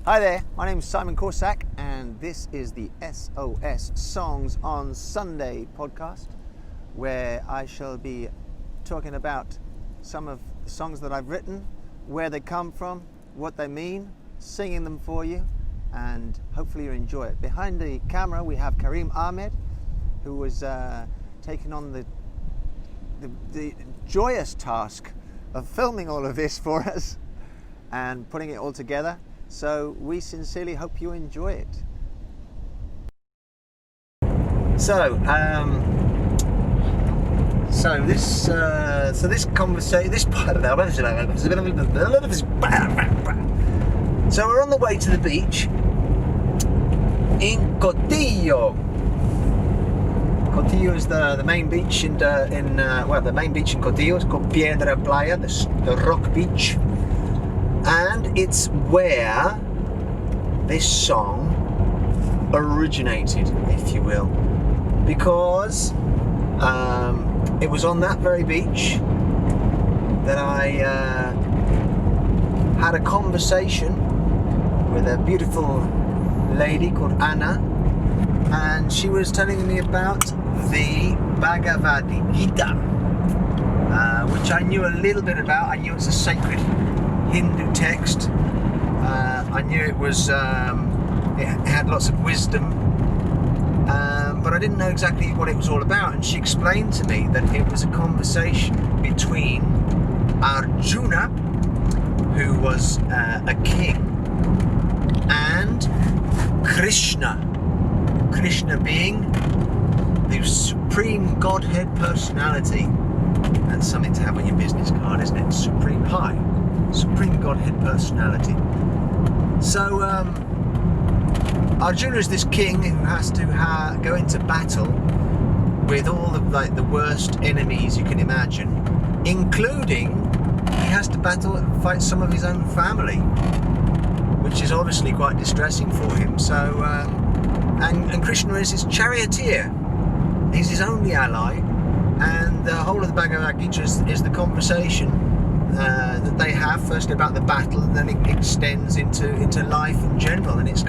Hi there, my name is Simon Korsak and this is the SOS Songs on Sunday podcast, where I shall be talking about some of the songs that I've written, where they come from, what they mean, singing them for you, and hopefully you enjoy it. Behind the camera we have Karim Ahmed, who was taking on the joyous task of filming all of this for us and putting it all together. So we sincerely hope you enjoy it. So this conversation, so we're on the way to the beach in Cotillo. Cotillo is the main beach the main beach in Cotillo is called Piedra Playa, the rock beach. And it's where this song originated, if you will, because it was on that very beach that I had a conversation with a beautiful lady called Anna, and she was telling me about the Bhagavad Gita, which I knew a little bit about. I knew it's a sacred Hindu text. I knew it was it had lots of wisdom, but I didn't know exactly what it was all about. And she explained to me that it was a conversation between Arjuna, who was a king, and Krishna being the supreme Godhead personality. That's something to have on your business card, isn't it? Supreme Godhead personality. So Arjuna is this king who has to go into battle with all of the worst enemies you can imagine, including he has to fight some of his own family, which is obviously quite distressing for him. So and Krishna is his charioteer. He's his only ally, and the whole of the Bhagavad Gita is the conversation that they have, firstly about the battle, and then it extends into life in general. And it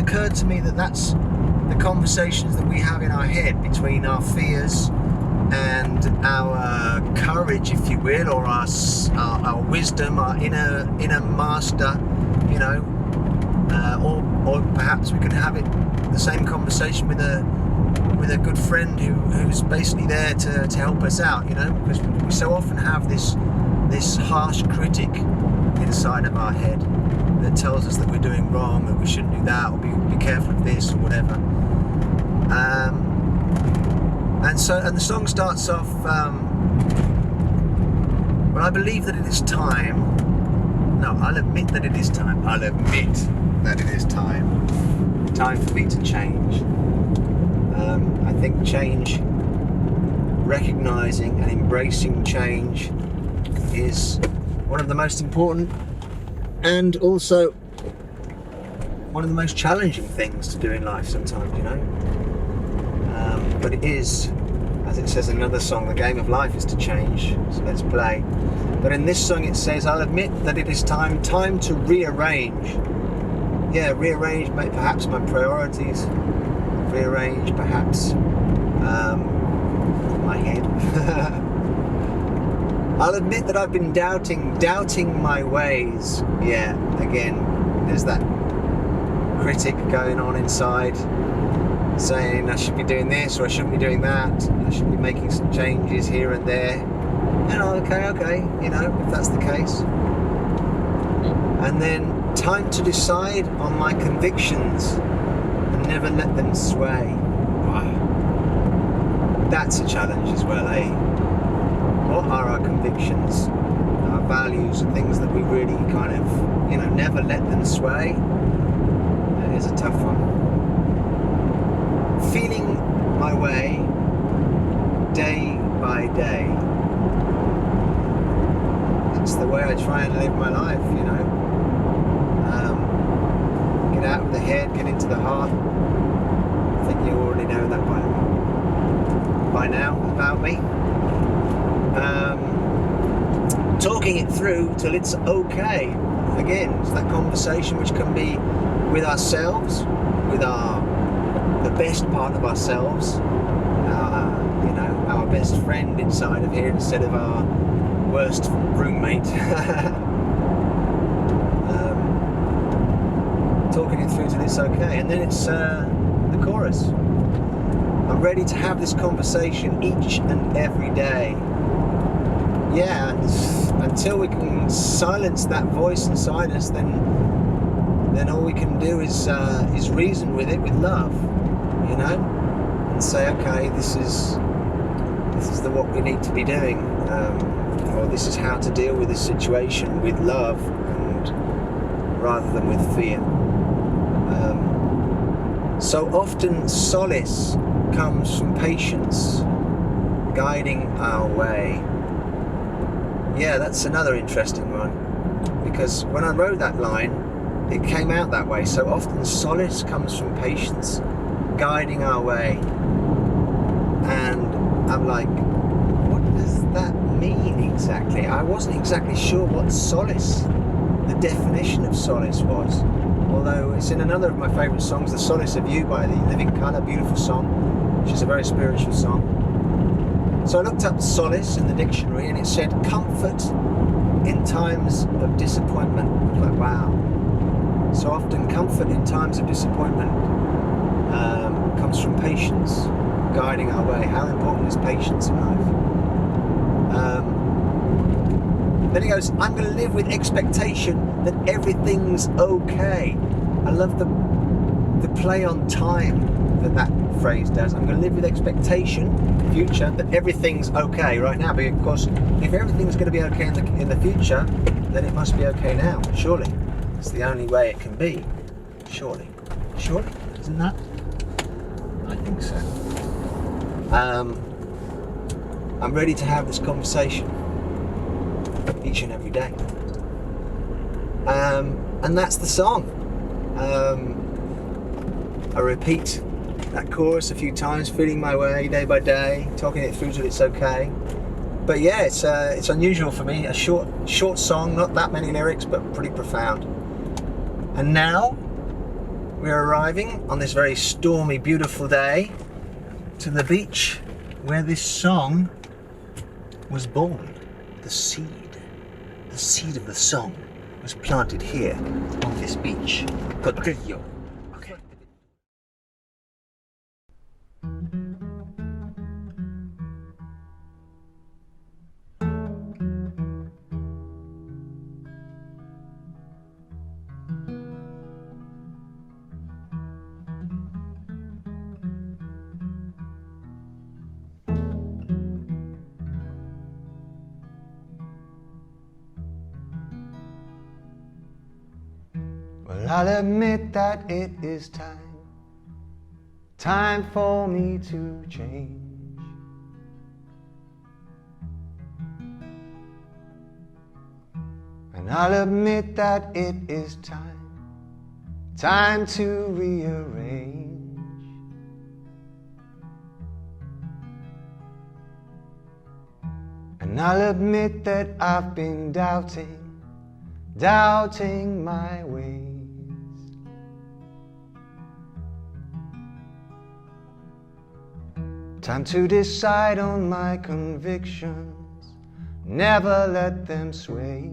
occurred to me that that's the conversations that we have in our head between our fears and our courage, if you will, or our wisdom, our inner master, you know, or perhaps we can have the same conversation with a good friend who's basically there to help us out, you know, because we so often have this harsh critic inside of our head that tells us that we're doing wrong, that we shouldn't do that, or be careful of this or whatever. And the song starts off, well, I believe that it is time. No, I'll admit that it is time. I'll admit that it is time for me to change. I think change, recognizing and embracing change, is one of the most important and also one of the most challenging things to do in life sometimes, you know. But it is, as it says in another song, the game of life is to change, so let's play. But in this song it says, I'll admit that it is time to rearrange. Yeah, rearrange perhaps my priorities, rearrange perhaps my head. I'll admit that I've been doubting my ways. Yeah, again, there's that critic going on inside, saying I should be doing this or I shouldn't be doing that. I should be making some changes here and there. And okay, you know, if that's the case. And then time to decide on my convictions and never let them sway. Wow. That's a challenge as well, eh? What are our convictions, our values, and things that we really kind of, you know, never let them sway? That is a tough one. Feeling my way day by day. It's the way I try and live my life, you know. Get out of the head, get into the heart. I think you already know that by now about me. Talking it through till it's okay. again, it's that conversation which can be with ourselves, with the best part of ourselves, our best friend inside of here instead of our worst roommate. Talking it through till it's okay, and then it's the chorus. I'm ready to have this conversation each and every day. Yeah, until we can silence that voice inside us, then all we can do is reason with it with love, and say, okay, this is what we need to be doing, or this is how to deal with this situation with love, and rather than with fear. So often solace comes from patience, guiding our way. Yeah, that's another interesting one, because when I wrote that line, it came out that way. So often solace comes from patience, guiding our way. And I'm like, what does that mean exactly? I wasn't exactly sure what solace, the definition of solace was. Although it's in another of my favourite songs, The Solace of You by the Living Colour, beautiful song, which is a very spiritual song. So I looked up solace in the dictionary and it said comfort in times of disappointment. I was like, wow. So often comfort in times of disappointment comes from patience, guiding our way. How important is patience in life? Then he goes, I'm going to live with expectation that everything's okay. I love the play on time that phrase does. I'm going to live with expectation, future, that everything's okay right now. But of course, if everything's going to be okay in the future, then it must be okay now, surely. It's the only way it can be, surely. Surely, isn't that? I think so. I'm ready to have this conversation each and every day. And that's the song. I repeat that chorus a few times, feeling my way day by day, talking it through till it's okay. But yeah, it's unusual for me. A short song, not that many lyrics, but pretty profound. And now we're arriving on this very stormy, beautiful day to the beach where this song was born. The seed of the song was planted here on this beach. Cotrillo. Okay. Well, I'll admit that it is time for me to change. And I'll admit that it is time to rearrange. And I'll admit that I've been doubting my ways. Time to decide on my convictions, never let them sway.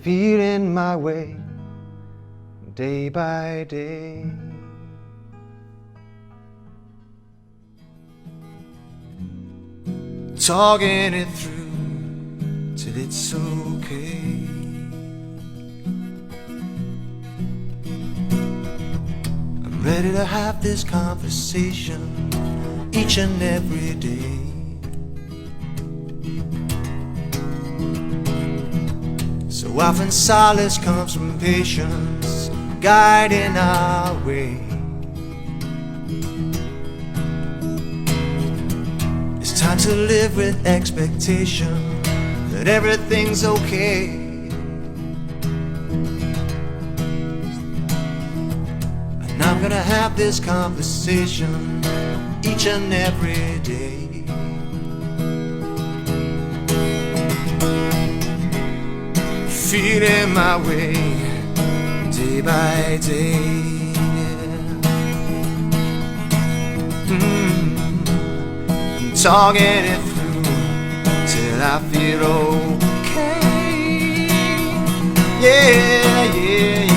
Feeling my way day by day. Talking it through till it's okay. I'm ready to have this conversation each and every day. So often solace comes from patience, guiding our way. It's time to live with expectation that everything's okay. And I'm gonna have this conversation each and every day. feeling my way day by day. Talking it through till I feel okay. Yeah, yeah, yeah.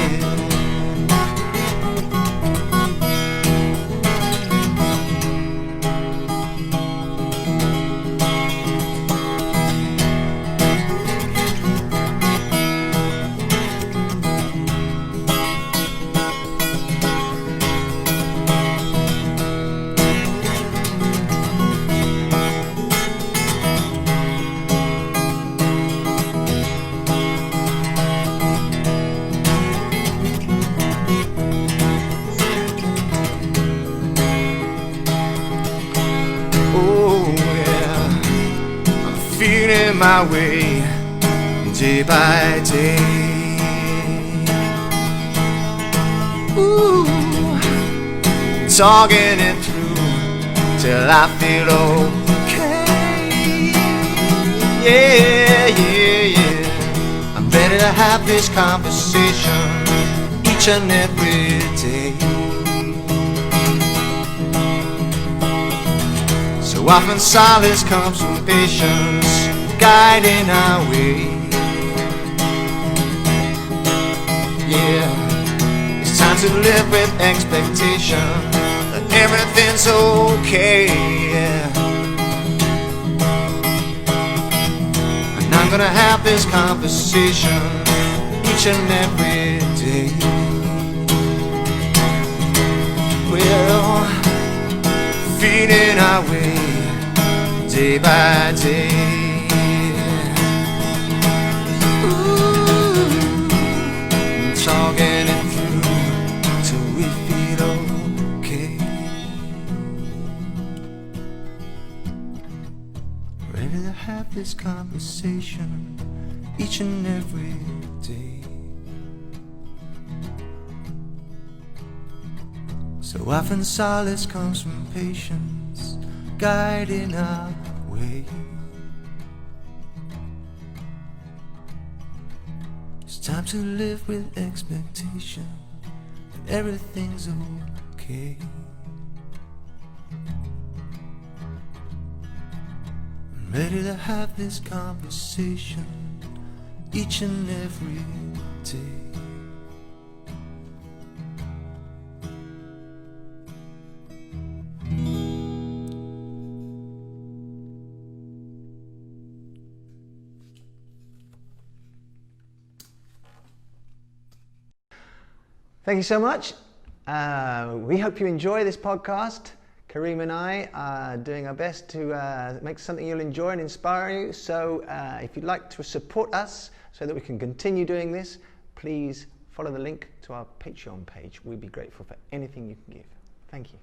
Feeling my way day by day. Ooh, talking it through till I feel okay. Yeah, yeah, yeah. I'm ready to have this conversation each and every day. So often silence comes from patience, guiding our way. Yeah, it's time to live with expectation that everything's okay. Yeah. And I'm gonna have this conversation each and every day. Well, feeding our way day by day. Ooh, talking it through till we feel okay. Ready to have this conversation each and every day. So often solace comes from patience, guiding our way. It's time to live with expectation that everything's okay. I'm ready to have this conversation each and every day. Thank you so much. We hope you enjoy this podcast. Kareem and I are doing our best to make something you'll enjoy and inspire you. So if you'd like to support us so that we can continue doing this, please follow the link to our Patreon page. We'd be grateful for anything you can give. Thank you.